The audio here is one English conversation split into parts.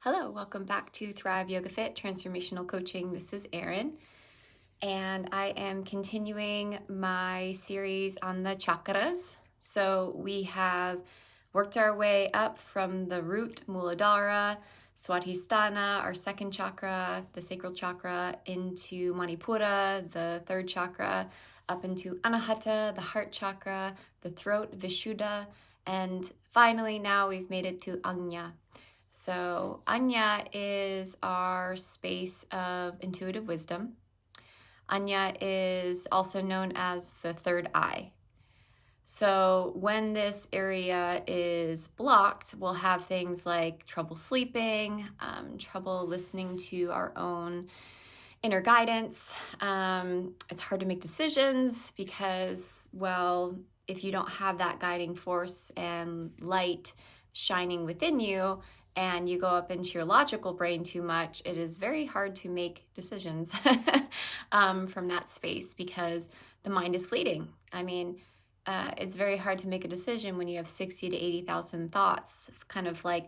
Hello, welcome back to Thrive Yoga Fit Transformational Coaching. This is Erin, and I am continuing my series on the chakras. So we have worked our way up from the root Muladhara, Swadhisthana, our second chakra, the sacral chakra, into Manipura, the third chakra, up into Anahata, the heart chakra, the throat, Vishuddha, and finally now we've made it to Ajna. So Ajna is our space of intuitive wisdom. Ajna is also known as the third eye. So when this area is blocked, we'll have things like trouble sleeping, trouble listening to our own inner guidance. It's hard to make decisions because, well, if you don't have that guiding force and light shining within you, and you go up into your logical brain too much, it is very hard to make decisions from that space because the mind is fleeting. I mean, it's very hard to make a decision when you have 60 to 80,000 thoughts kind of like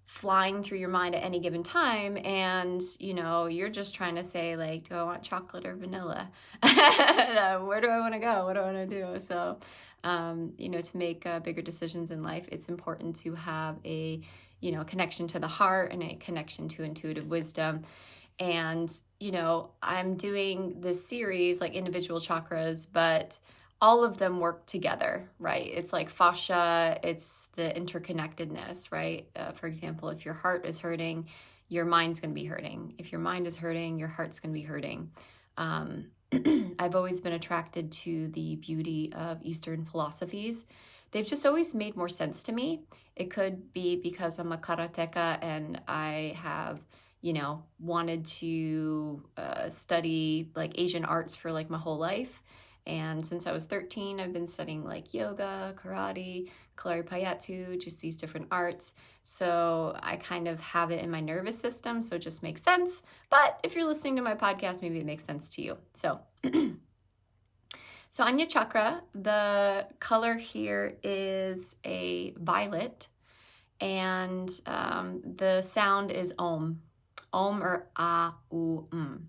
flying through your mind at any given time, and you're just trying to say, like, do I want chocolate or vanilla? Where do I want to go? What do I want to do? So to make bigger decisions in life, it's important to have a connection to the heart and a connection to intuitive wisdom. And I'm doing this series like individual chakras, but all of them work together, right? It's like fascia, it's the interconnectedness, right? For example, if your heart is hurting, your mind's going to be hurting. If your mind is hurting, your heart's going to be hurting. I've always been attracted to the beauty of Eastern philosophies. They've just always made more sense to me. It could be because I'm a karateka and I have, wanted to study like Asian arts for like my whole life. And since I was 13, I've been studying like yoga, karate, Kalaripayattu, just these different arts. So I kind of have it in my nervous system, so it just makes sense. But if you're listening to my podcast, maybe it makes sense to you. So Ajna Chakra, the color here is a violet, and the sound is Om. Om or A-U-M.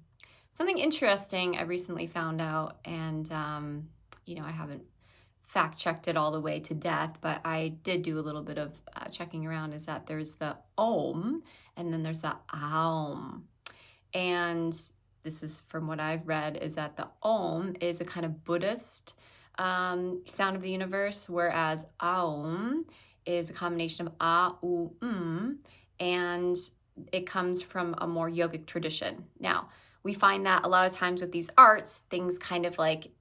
Something interesting I recently found out, and I haven't fact-checked it all the way to death, but I did do a little bit of checking around, is that there's the Om, and then there's the Aum. And this is from what I've read, is that the Om is a kind of Buddhist sound of the universe, whereas Aum is a combination of A-U-M, and it comes from a more yogic tradition. Now, we find that a lot of times with these arts, things kind of like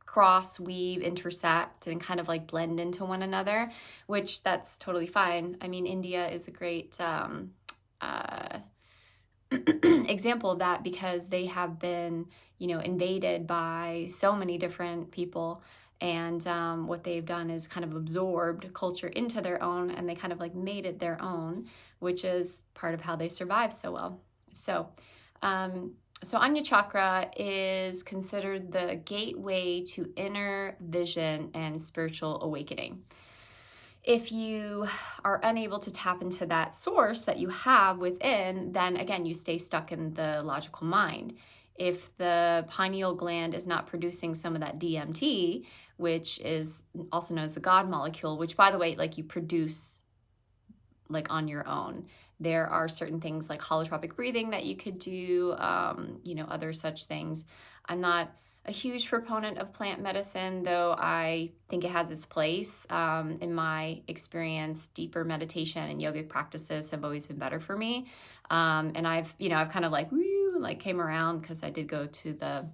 cross, weave, intersect, and kind of like blend into one another, which that's totally fine. I mean, India is a great example of that because they have been, invaded by so many different people. And what they've done is kind of absorbed culture into their own, and they kind of like made it their own, which is part of how they survive so well. So Ajna Chakra is considered the gateway to inner vision and spiritual awakening. If you are unable to tap into that source that you have within, then again, you stay stuck in the logical mind. If the pineal gland is not producing some of that DMT, which is also known as the God molecule, which, by the way, like you produce like on your own. There are certain things like holotropic breathing that you could do, other such things. I'm not a huge proponent of plant medicine, though I think it has its place. In my experience, deeper meditation and yogic practices have always been better for me. And I've kind of like came around because I did go to the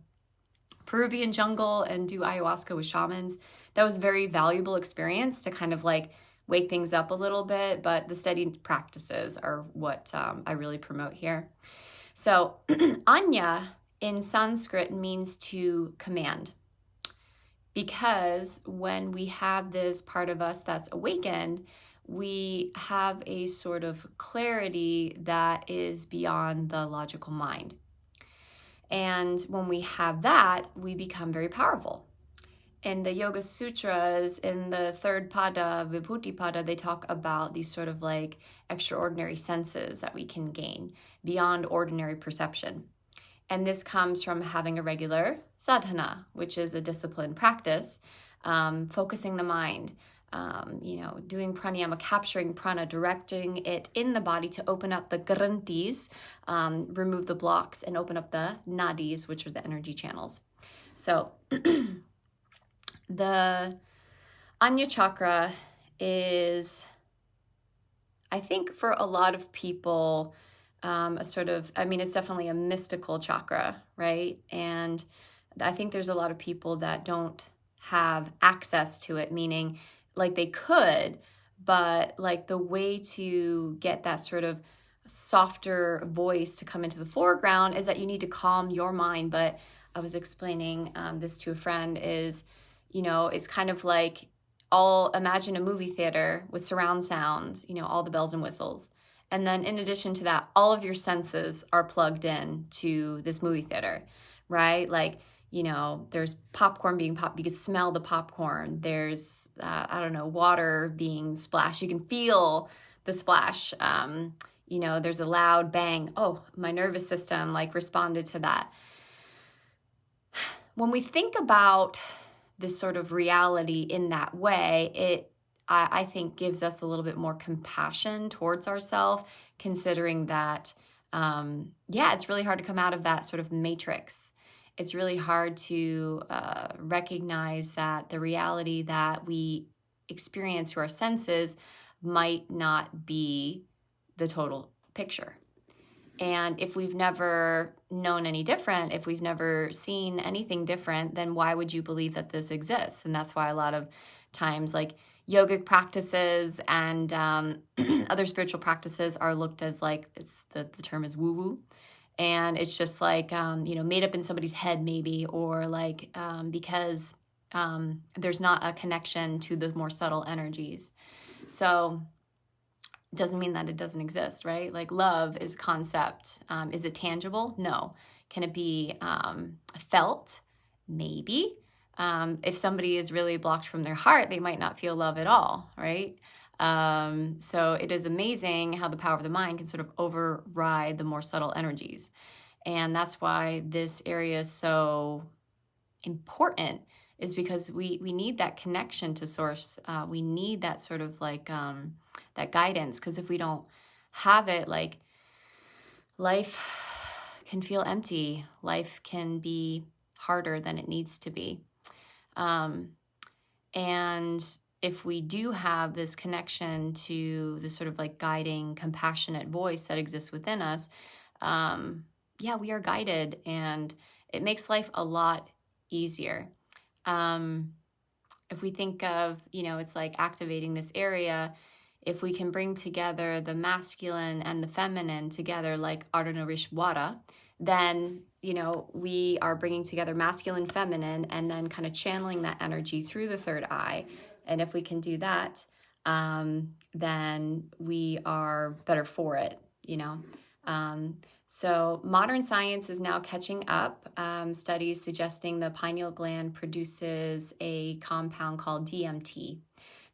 Peruvian jungle and do ayahuasca with shamans. That was a very valuable experience to kind of like wake things up a little bit, but the steady practices are what I really promote here. So Ajna in Sanskrit means to command, because when we have this part of us that's awakened, we have a sort of clarity that is beyond the logical mind. And when we have that, we become very powerful. in the Yoga Sutras, in the third pada, Vibhuti pada, they talk about these sort of like extraordinary senses that we can gain beyond ordinary perception. And this comes from having a regular sadhana, which is a disciplined practice, focusing the mind, doing pranayama, capturing prana, directing it in the body to open up the granthis, remove the blocks, and open up the nadis, which are the energy channels. So the Ajna Chakra is, I think for a lot of people, it's definitely a mystical chakra, right? And I think there's a lot of people that don't have access to it, meaning like they could, but like the way to get that sort of softer voice to come into the foreground is that you need to calm your mind. But I was explaining this to a friend is, it's kind of like imagine a movie theater with surround sound, all the bells and whistles. And then in addition to that, all of your senses are plugged in to this movie theater, right? Like, there's popcorn being popped. You can smell the popcorn. There's, water being splashed. You can feel the splash. There's a loud bang. Oh, my nervous system responded to that. When we think about this sort of reality in that way, I think gives us a little bit more compassion towards ourselves, considering that, it's really hard to come out of that sort of matrix. It's really hard to recognize that the reality that we experience through our senses might not be the total picture. And if we've never known any different, if we've never seen anything different, then why would you believe that this exists? And that's why a lot of times yogic practices and other spiritual practices are looked as the term is woo-woo. And it's just made up in somebody's head maybe, or because there's not a connection to the more subtle energies. So it doesn't mean that it doesn't exist, right? Like love is a concept. Is it tangible? No. Can it be felt? Maybe. If somebody is really blocked from their heart, they might not feel love at all, right? So it is amazing how the power of the mind can sort of override the more subtle energies. And that's why this area is so important, is because we need that connection to source. We need that sort of that guidance, because if we don't have it, life can feel empty. Life can be harder than it needs to be. And if we do have this connection to this sort of guiding, compassionate voice that exists within us, we are guided, and it makes life a lot easier. If we think of, it's like activating this area, if we can bring together the masculine and the feminine together, like Ardhanarishwara, then, we are bringing together masculine, feminine, and then kind of channeling that energy through the third eye. And if we can do that, then we are better for it, So modern science is now catching up. Studies suggesting the pineal gland produces a compound called DMT.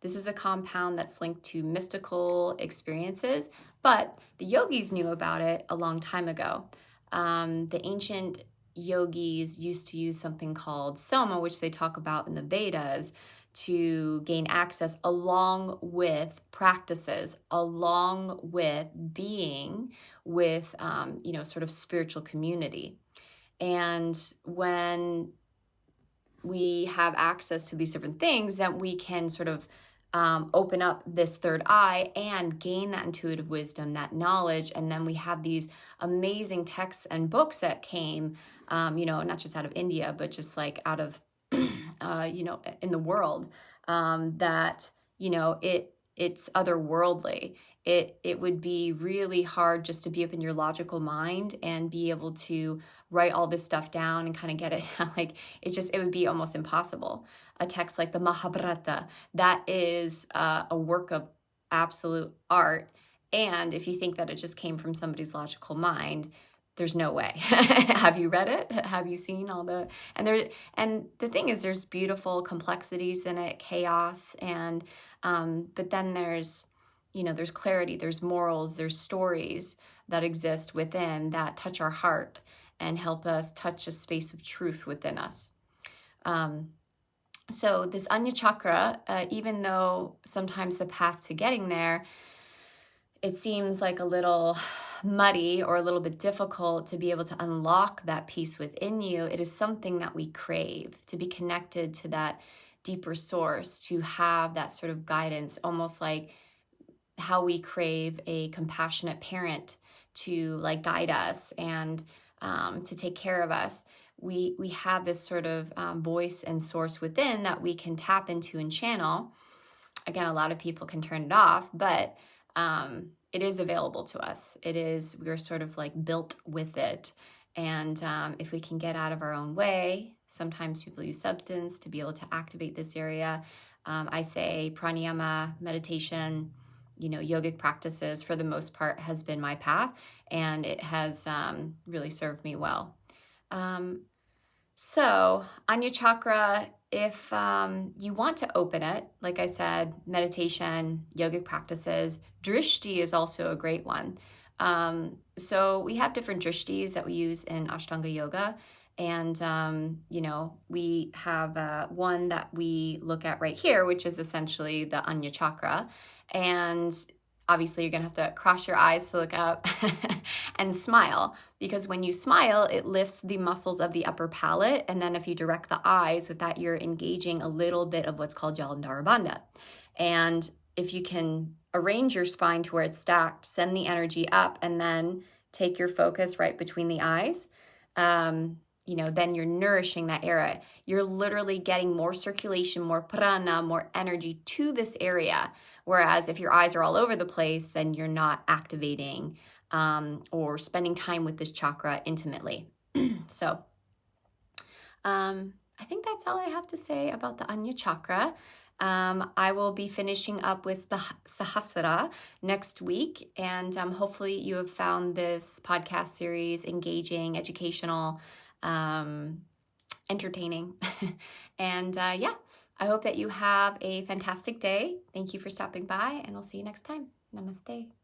This is a compound that's linked to mystical experiences, but the yogis knew about it a long time ago. The ancient yogis used to use something called soma, which they talk about in the Vedas, to gain access along with practices, along with being with, sort of spiritual community. And when we have access to these different things, then we can sort of open up this third eye and gain that intuitive wisdom, that knowledge. And then we have these amazing texts and books that came, not just out of India, but just out of, in the world, that, it's otherworldly. It would be really hard just to be up in your logical mind and be able to write all this stuff down and kind of get it it would be almost impossible. A text like the Mahabharata, that is a work of absolute art. And if you think that it just came from somebody's logical mind, there's no way. Have you read it? Have you seen all the, and the thing is, there's beautiful complexities in it, chaos, and, but then there's, there's clarity, there's morals, there's stories that exist within that touch our heart and help us touch a space of truth within us. So this Ajna Chakra, even though sometimes the path to getting there, it seems like a little muddy or a little bit difficult to be able to unlock that peace within you, it is something that we crave, to be connected to that deeper source, to have that sort of guidance, almost like how we crave a compassionate parent to like guide us and to take care of us. We have this sort of voice and source within that we can tap into and channel. Again, a lot of people can turn it off, but it is available to us. We're sort of like built with it. And if we can get out of our own way, sometimes people use substance to be able to activate this area. I say pranayama, meditation, yogic practices for the most part has been my path, and it has really served me well. So Ajna Chakra, if you want to open it, like I said, meditation, yogic practices, drishti is also a great one. So we have different drishtis that we use in Ashtanga yoga. And, we have one that we look at right here, which is essentially the Ajna Chakra. And obviously, you're going to have to cross your eyes to look up and smile, because when you smile, it lifts the muscles of the upper palate. And then if you direct the eyes with that, you're engaging a little bit of what's called Jalandhara Bandha. And if you can arrange your spine to where it's stacked, send the energy up, and then take your focus right between the eyes, then you're nourishing that area. You're literally getting more circulation, more prana, more energy to this area. Whereas if your eyes are all over the place, then you're not activating or spending time with this chakra intimately. So I think that's all I have to say about the Ajna Chakra. I will be finishing up with the Sahasrara next week, and hopefully you have found this podcast series engaging, educational, entertaining. And I hope that you have a fantastic day. Thank you for stopping by, and I'll see you next time. Namaste.